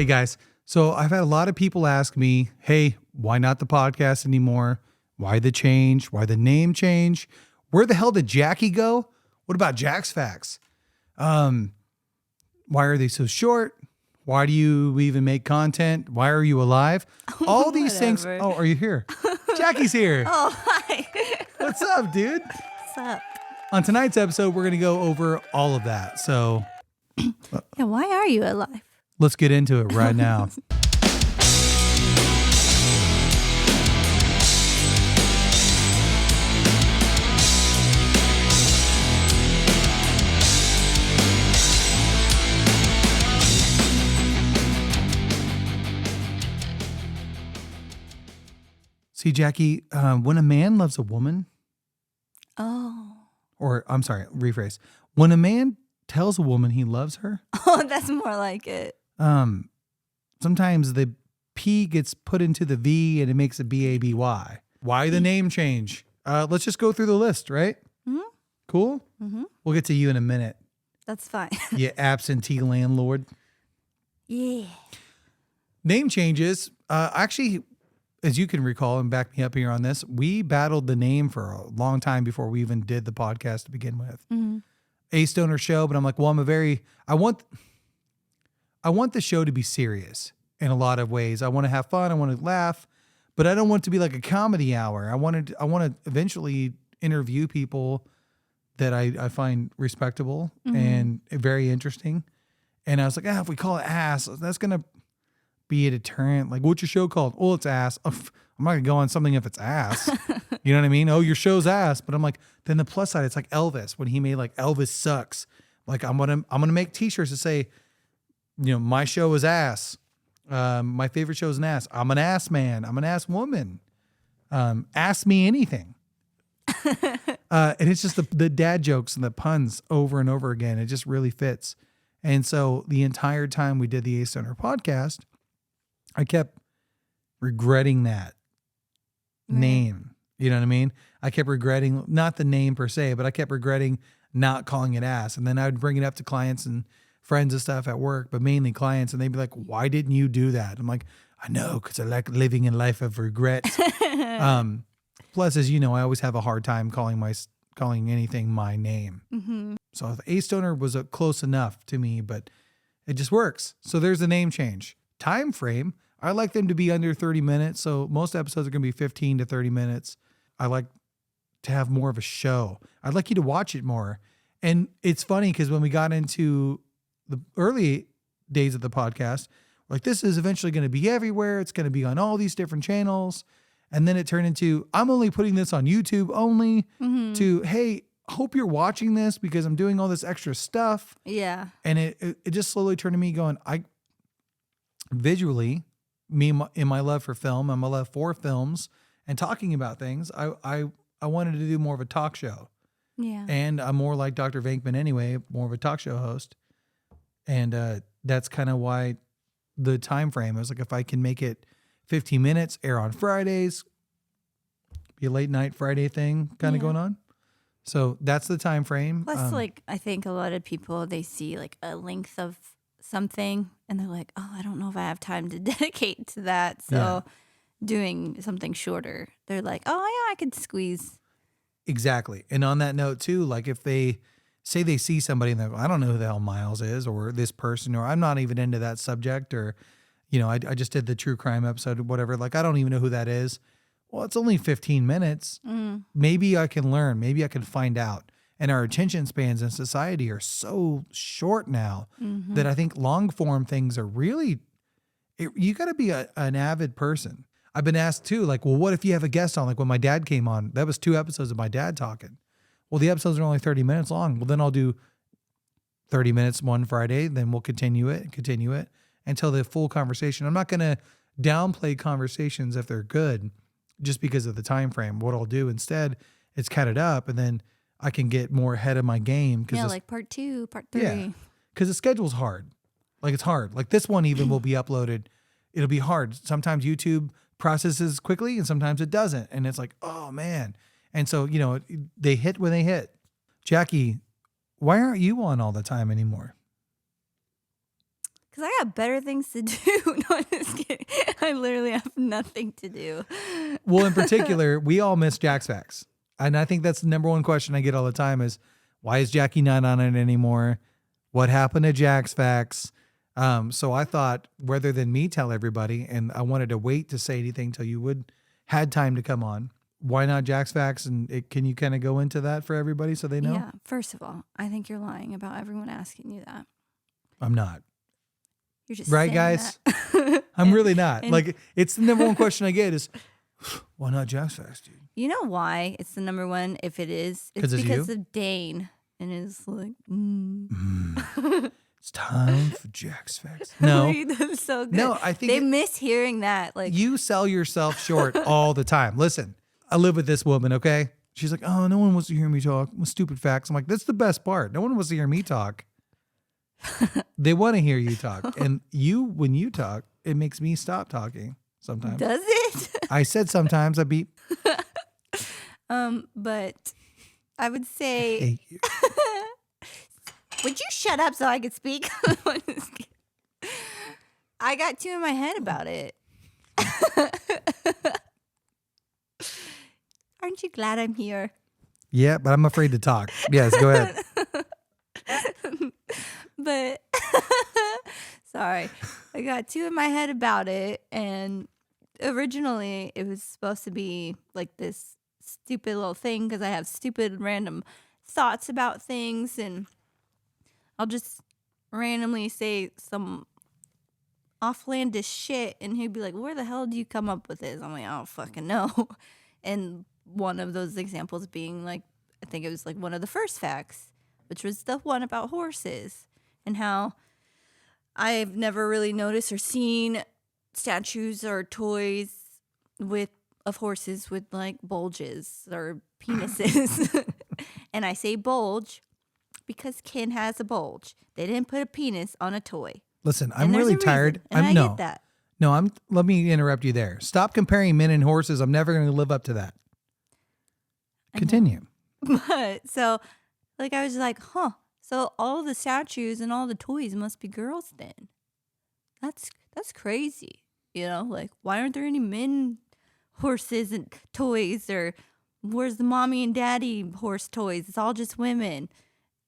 Hey guys, so I've had a lot of people ask me, hey, why not the podcast anymore? Why the change? Why the name change? Where the hell did Jackie go? What about Jack's Facts? Why are they so short? Why do you even make content? Why are you alive? All these things. Oh, are you here? Jackie's here. Oh, hi. What's up, dude? What's up? On tonight's episode, we're going to go over all of that. So Yeah, why are you alive? let's get into it right now. See, Jackie, when a man loves a woman, Oh. or I'm sorry, rephrase. When a man tells a woman he loves her, Oh, that's more like it. sometimes the P gets put into the V and it makes a BABY. Why the name change? Let's just go through the list, right? Mhm. Cool? Mm-hmm. We'll get to you in a minute, That's fine. you absentee landlord. Yeah. Name changes. Actually, as you can recall and back me up here on this, we battled the name for a long time before we even did the podcast to begin with. Mm-hmm. A Stoner Show, but I'm like, well, I want the show to be serious in a lot of ways. I want to have fun. I want to laugh, but I don't want it to be like a comedy hour. I want to eventually interview people that I find respectable and very interesting. And I was like, if we call it ass, that's going to be a deterrent. Like, what's your show called? Oh, it's ass. I'm not going to go on something if it's ass. You know what I mean? Oh, your show's ass. But I'm like, then the plus side, it's like Elvis when he made like Elvis Sucks. Like I'm gonna make t-shirts that say, you know, my show is ass. My favorite show is an ass. I'm an ass man. I'm an ass woman. Ask me anything. And it's just the dad jokes and the puns over and over again. It just really fits. And so the entire time we did the A Stoner podcast, I kept regretting that name. You know what I mean? I kept regretting, not the name per se, but I kept regretting not calling it ass. And then I would bring it up to clients and friends and stuff at work, but mainly clients. And they'd be like, why didn't you do that? I'm like, I know, because I like living a life of regret. Plus, as you know, I always have a hard time calling anything my name. Mm-hmm. So A Stoner was close enough to me, but it just works. So there's the name change. Time frame, I like them to be under 30 minutes. So most episodes are going to be 15 to 30 minutes. I like to have more of a show. I'd like you to watch it more. And it's funny because when we got into the early days of the podcast, like, this is eventually going to be everywhere. It's going to be on all these different channels. And then it turned into, I'm only putting this on YouTube only, to, hey, hope you're watching this because I'm doing all this extra stuff. Yeah. And it just slowly turned to me going, visually, in my love for film and my love for films and talking about things, I wanted to do more of a talk show. Yeah. And I'm more like Dr. Venkman anyway, more of a talk show host. And that's kind of why the time frame, I was like, if I can make it 15 minutes, air on Fridays, be a late night Friday thing kind of going on. So that's the time frame. Plus, like, I think a lot of people, they see like a length of something and they're like, oh, I don't know if I have time to dedicate to that. So doing something shorter, they're like, oh yeah, I could squeeze. Exactly. And on that note too, like if they say they see somebody and they're like, I don't know who the hell Miles is or this person, or I'm not even into that subject, or, you know, I just did the true crime episode or whatever. Like, I don't even know who that is. Well, it's only 15 minutes. Maybe I can learn. Maybe I can find out. And our attention spans in society are so short now that I think long form things are really, you got to be an avid person. I've been asked too, like, well, what if you have a guest on? Like when my dad came on, that was 2 episodes of my dad talking. Well, the episodes are only 30 minutes long. Well, then I'll do 30 minutes one Friday, then we'll continue it until the full conversation. I'm not going to downplay conversations if they're good just because of the time frame. What I'll do instead is cut it up, and then I can get more ahead of my game. Yeah, like part 2, part 3. Yeah, because the schedule's hard. Like, it's hard. Like this one even will be uploaded. It'll be hard. Sometimes YouTube processes quickly and sometimes it doesn't. And it's like, oh man. And so, you know, they hit when they hit. Jackie, why aren't you on all the time anymore? Because I got better things to do. No, I'm just kidding. I literally have nothing to do. Well, in particular, we all miss Jack's Facts. And I think that's the number one question I get all the time is, why is Jackie not on it anymore? What happened to Jack's Facts? So I thought, rather than me tell everybody, and I wanted to wait to say anything till you had time to come on, why not Jack's Facts? And can you kind of go into that for everybody so they know? Yeah. First of all, I think you're lying about everyone asking you that. I'm not. You're just Right, saying guys? that. I'm really not. and- Like, it's the number one question I get is, why not Jack's Facts, dude? You know why it's the number one? If it is, it's 'Cause it's because you? of Dane and his like. It's time for Jack's Facts. No. That's so good. No, I think they miss hearing that. Like, you sell yourself short all the time. Listen, I live with this woman, okay? She's like, oh, no one wants to hear me talk with stupid facts. I'm like, that's the best part. No one wants to hear me talk. They want to hear you talk. And when you talk, it makes me stop talking sometimes. does it? I said sometimes I beat. But I would say, Hey, you. would you shut up so I could speak? I got two in my head about it. Aren't you glad I'm here? Yeah, but I'm afraid to talk. Yes, go ahead. But sorry, I got two in my head about it, and originally it was supposed to be like this stupid little thing because I have stupid random thoughts about things, and I'll just randomly say some offlandish shit, and he'd be like, "Where the hell do you come up with this?" I'm like, "I don't fucking know." And one of those examples being like, I think it was like one of the first facts, which was the one about horses and how I've never really noticed or seen statues or toys of horses with like bulges or penises. And I say bulge because Ken has a bulge. They didn't put a penis on a toy. Listen, And I'm there's really a reason, tired. and I no. get that. No, let me interrupt you there. Stop comparing men and horses. I'm never going to live up to that. Continue. But so, like, I was like, huh. So all the statues and all the toys must be girls then. That's crazy. You know, like, why aren't there any men horses and toys? Or where's the mommy and daddy horse toys? It's all just women.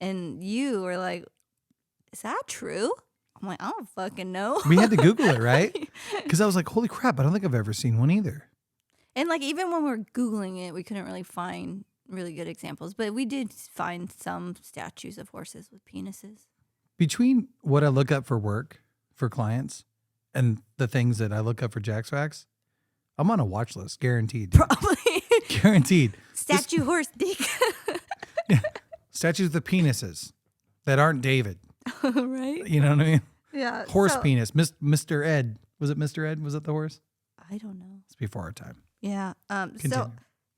And you were like, is that true? I'm like, I don't fucking know. We had to Google it, right? Because I was like, holy crap, I don't think I've ever seen one either. And like, even when we were Googling it, we couldn't really find really good examples, but we did find some statues of horses with penises. Between what I look up for work for clients and the things that I look up for Jack's Facts, I'm on a watch list, guaranteed. Probably. Guaranteed. Statue horse dick. Statues with penises that aren't David. Right? You know what I mean? Yeah. Horse so- penis. Mr. Ed. Was it Mr. Ed? Was it the horse? I don't know. It's before our time. Yeah. So Continue.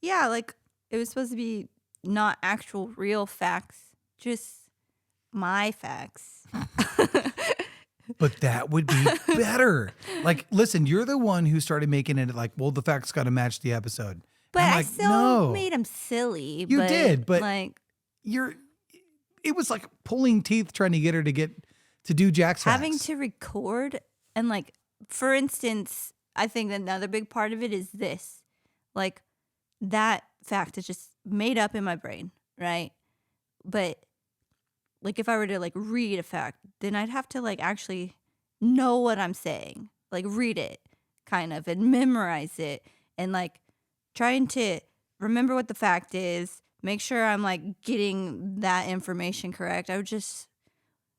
yeah, like it was supposed to be not actual real facts, just my facts. But that would be better. Like, listen, you're the one who started making it like, well, the facts got to match the episode. But And I'm I like, still no. made him silly. You did, but like it was like pulling teeth trying to get her to do Jack's Facts. having to record and like, for instance, I think another big part of it is this. Like, that fact is just made up in my brain, right? But like, if I were to like read a fact, then I'd have to like actually know what I'm saying, like read it kind of and memorize it and like trying to remember what the fact is, make sure I'm like getting that information correct.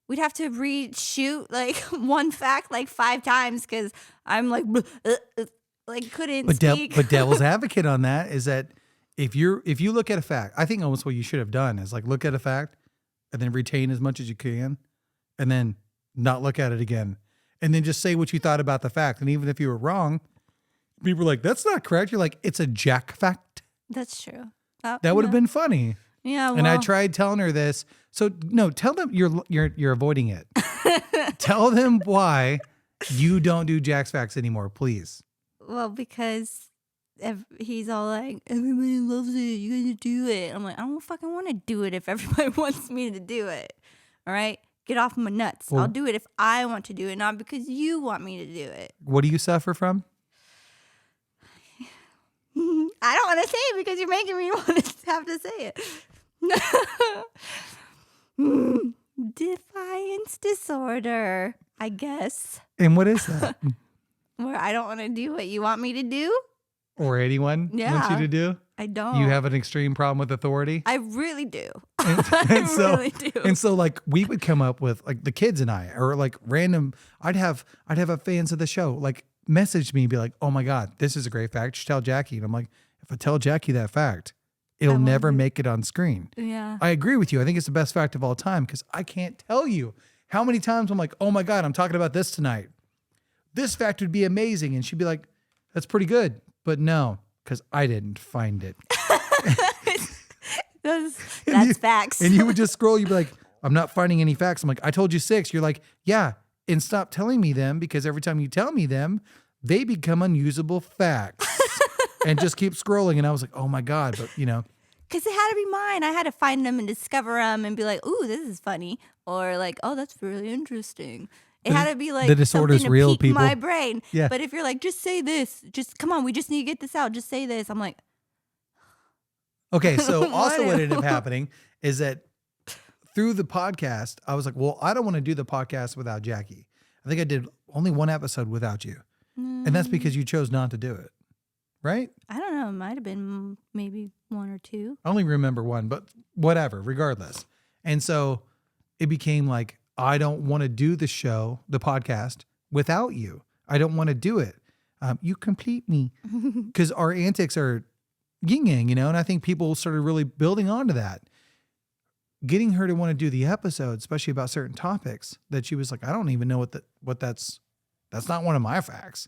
We'd have to reshoot like one fact like 5 times because I'm like, like couldn't speak. But devil's advocate on that is that if you look at a fact, I think almost what you should have done is like look at a fact and then retain as much as you can and then not look at it again and then just say what you thought about the fact. And even if you were wrong, people were like, that's not correct. You're like, it's a Jack fact. That's true. That would have been funny. Yeah. And I well, tried telling her this. So no, tell them you're avoiding it. Tell them why you don't do Jack's Facts anymore, please. Well, because he's all like, everybody loves it. You gotta do it. I'm like, I don't fucking want to do it if everybody wants me to do it. All right. Get off my nuts. Well- I'll do it if I want to do it, not because you want me to do it. What do you suffer from? I don't want to say it because you're making me want to have to say it. Defiance disorder, I guess. And what is that? Where I don't want to do what you want me to do. Or anyone wants you Yeah. to do? I don't. You have an extreme problem with authority? I really do. And I so- really do. And so like we would come up with like the kids and I, or like random, I'd have a fans of the show like message me and be like, oh my God, this is a great fact. You should tell Jackie. And I'm like, if I tell Jackie that fact, it'll won't never do it. make it on screen. Yeah. I agree with you. I think it's the best fact of all time because I can't tell you how many times I'm like, oh my God, I'm talking about this tonight. This fact would be amazing. And she'd be like, that's pretty good. But no, because I didn't find it. That's facts. And you would just scroll, you'd be like, I'm not finding any facts. I'm like, I told you 6. You're like, yeah. And stop telling me them because every time you tell me them, they become unusable facts. And just keep scrolling. And I was like, oh my God. But you know, Because it had to be mine. I had to find them and discover them and be like, ooh, this is funny. Or like, oh, that's really interesting. It had to be like the disorder's something to real, pique people. my brain. Yeah. But if you're like, just say this, just come on, we just need to get this out. Just say this. I'm like, okay. So also what What? ended up happening is that through the podcast, I was like, well, I don't want to do the podcast without Jackie. I think I did only one episode without you. And that's because you chose not to do it. Right? I don't know. It might have been maybe 1 or 2. I only remember one, but whatever, regardless. And so it became like, I don't want to do the show, the podcast, without you. I don't want to do it. You complete me. Because our antics are yin yang, you know, and I think people started really building onto that. Getting her to want to do the episode, especially about certain topics, that she was like, I don't even know what that's not one of my facts.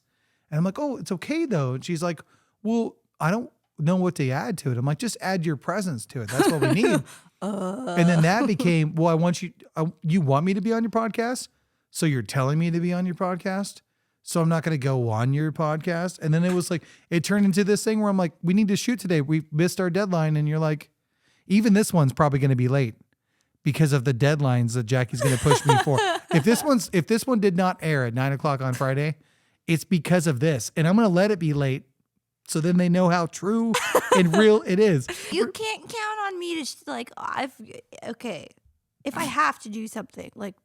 And I'm like, oh, it's okay though. And she's like, well, I don't know what to add to it. I'm like, just add your presence to it. That's what we need. And then that became, well, I want you want me to be on your podcast. So you're telling me to be on your podcast. So I'm not going to go on your podcast. And then it was like, it turned into this thing where I'm like, we need to shoot today. We missed our deadline. And you're like, even this one's probably going to be late because of the deadlines that Jackie's going to push me for. If this one did not air at 9:00 on Friday, it's because of this. And I'm going to let it be late. So then they know how true and real it is. You can't count on me to if I have to do something, like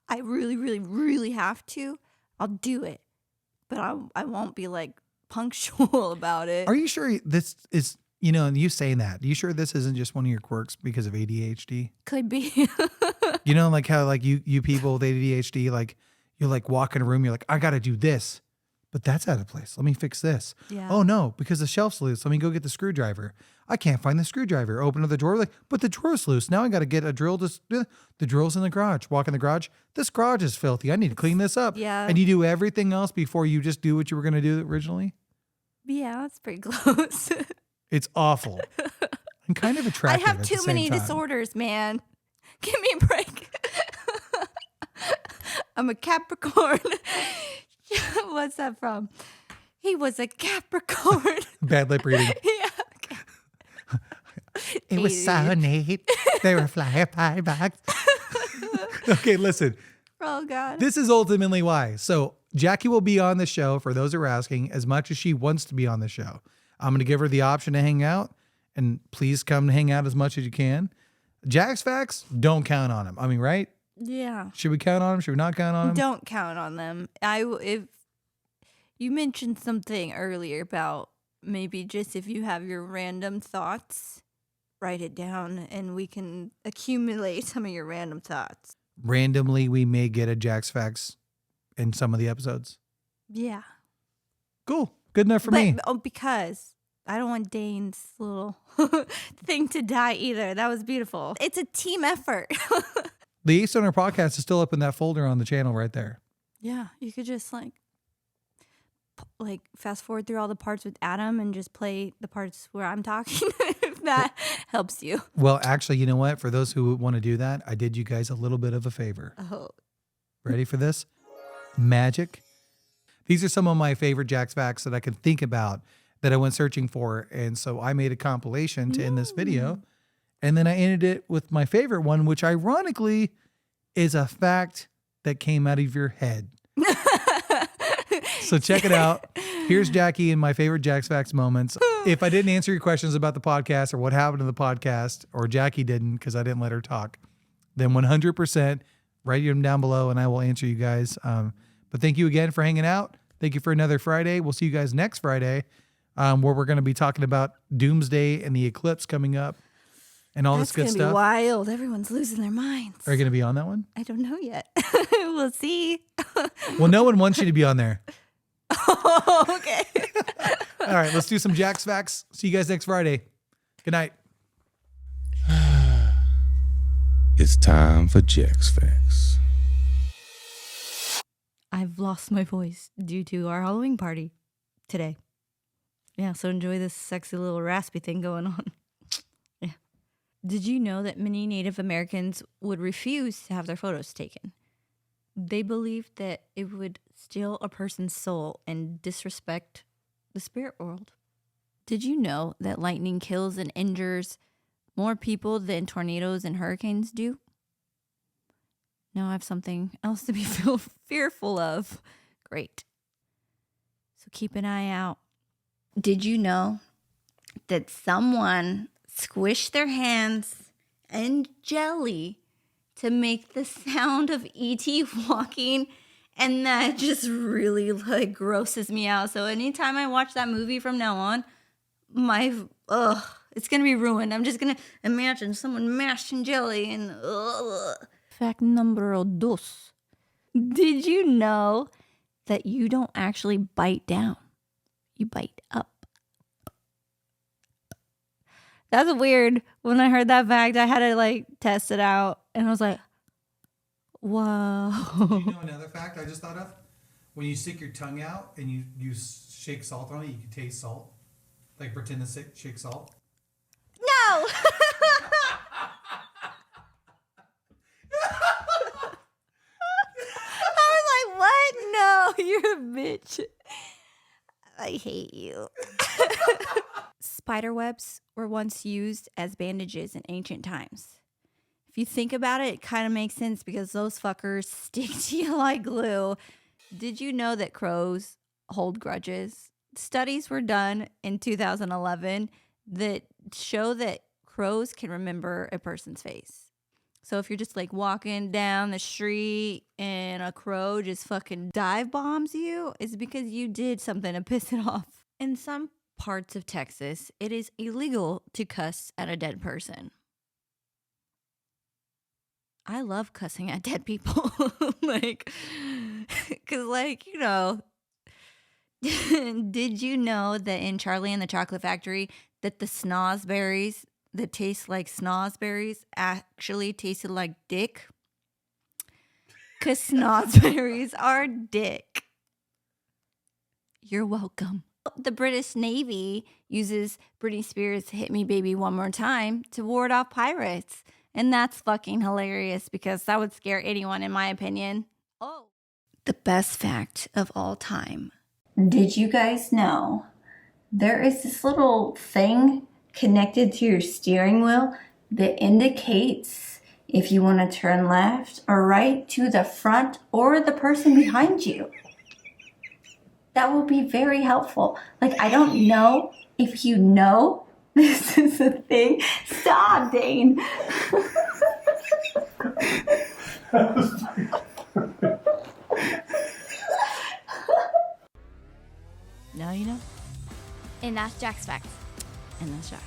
I really, really, really have to, I'll do it. But I won't be like punctual about it. Are you sure this is, you know, and you saying that, are you sure this isn't just one of your quirks because of ADHD? Could be. You know, like how like you people with ADHD, like you like walk in a room, you're like, I got to do this, but that's out of place. Let me fix this. Yeah. Oh no, because the shelf's loose. Let me go get the screwdriver. I can't find the screwdriver. Open up the drawer, like, but the drawer's loose. Now I got to get a drill. The drill's in the garage. Walk in the garage. This garage is filthy. I need to clean this up. Yeah. And you do everything else before you just do what you were going to do originally. Yeah, that's pretty close. It's awful. And kind of I attractive. have at too the same many time. disorders, man. Give me a break. I'm a Capricorn. What's that from? He was a Capricorn. Bad lip reading. Yeah. It was so neat. They were flying by back. Okay, listen. Oh God. This is ultimately why. So Jackie will be on the show, for those who are asking, as much as she wants to be on the show. I'm going to give her the option to hang out, and please come hang out as much as you can. Jack's facts, don't count on him. I mean, right? Yeah. Should we count on him? Should we not count on him? Don't count on them. If you mentioned something earlier about maybe just if you have your random thoughts, write it down and we can accumulate some of your random thoughts. Randomly, we may get a Jack's facts in some of the episodes. Yeah. Cool. Good enough for me. Because I don't want Dane's little thing to die either. That was beautiful. It's a team effort. The Ace Owner podcast is still up in that folder on the channel right there. Yeah, you could just like fast forward through all the parts with Adam and just play the parts where I'm talking if that helps you. Well, actually, you know what? For those who want to do that, I did you guys a little bit of a favor. Oh. Ready for this? Magic. These are some of my favorite Jack's facts that I can think about that I went searching for. And so I made a compilation to end this video. And then I ended it with my favorite one, which ironically is a fact that came out of your head. So check it out. Here's Jackie and my favorite Jack's Facts moments. If I didn't answer your questions about the podcast or what happened to the podcast, or Jackie didn't because I didn't let her talk, then 100% write them down below and I will answer you guys. But thank you again for hanging out. Thank you for another Friday. We'll see you guys next Friday, where we're going to be talking about Doomsday and the eclipse coming up and all this good That's stuff. gonna be wild. Everyone's losing their minds. Are you going to be on that one? I don't know yet. We'll see. Well, no one wants you to be on there. Oh, okay. All right, let's do some Jack's Facts. See you guys next Friday. Good night. It's time for Jack's Facts. I've lost my voice due to our Halloween party today. Yeah, so enjoy this sexy little raspy thing going on. Yeah. Did you know that many Native Americans would refuse to have their photos taken? They believed that it would steal a person's soul and disrespect the spirit world. Did you know that lightning kills and injures more people than tornadoes and hurricanes do? Now I have something else to be fearful of. Great. So keep an eye out. Did you know that someone squished their hands in jelly to make the sound of E.T. walking? And that just really like grosses me out. So anytime I watch that movie from now on, it's going to be ruined. I'm just going to imagine someone mashing jelly and Fact number dos. Did you know that you don't actually bite down? You bite up. That's weird. When I heard that fact, I had to like test it out. And I was like, whoa. Do you know another fact I just thought of? When you stick your tongue out and you shake salt on it, you can taste salt. Like pretend to shake salt. No! I was like, what? No, you're a bitch. I hate you. Spider webs were once used as bandages in ancient times. If you think about it, it kind of makes sense because those fuckers stick to you like glue. Did you know that crows hold grudges? Studies were done in 2011 that show that crows can remember a person's face. So if you're just like walking down the street and a crow just fucking dive bombs you, it's because you did something to piss it off. In some parts of Texas, it is illegal to cuss at a dead person. I love cussing at dead people. Like, because like, you know, did you know that in Charlie and the Chocolate Factory that the snozberries that taste like snozberries actually tasted like dick? Because snozberries are dick. You're welcome. The British Navy uses Britney Spears' Hit Me Baby One More Time to ward off pirates. And that's fucking hilarious because that would scare anyone, in my opinion. Oh. The best fact of all time. Did you guys know there is this little thing connected to your steering wheel that indicates if you want to turn left or right to the front or the person behind you? That will be very helpful. Like, I don't know if you know this is a thing. Stop, Dane. Now you know. And that's Jack's Facts. And that's Jack.